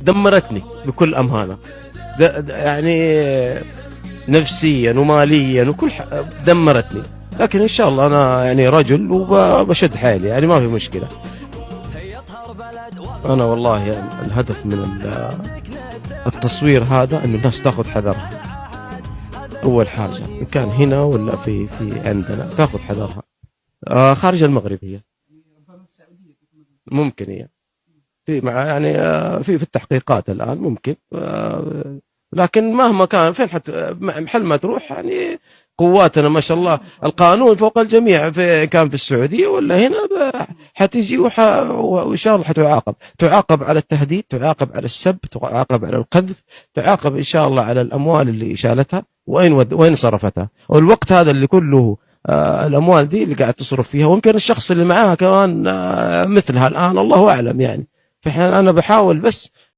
دمرتني بكل أمانة. يعني نفسيا وماليا وكل دمرتني. لكن إن شاء الله أنا يعني رجل وبشد حالي، يعني ما في مشكلة. أنا والله يعني الهدف من التصوير هذا إنه الناس تأخذ حذرها. أول حاجة إن كان هنا ولا في عندنا تأخذ حذرها. خارج المغرب هي ممكن هي في مع يعني في التحقيقات الآن ممكن. لكن مهما كان فين محل ما تروح يعني قواتنا ما شاء الله القانون فوق الجميع، في كان في السعودية ولا هنا حتيجي وإن شاء الله تعاقب على التهديد، تعاقب على السب، تعاقب على القذف، تعاقب إن شاء الله على الأموال اللي شالتها وين صرفتها، والوقت هذا اللي كله الأموال دي اللي قاعد تصرف فيها، ويمكن الشخص اللي معاها كمان مثلها الآن الله أعلم يعني. فإحنا أنا بحاول بس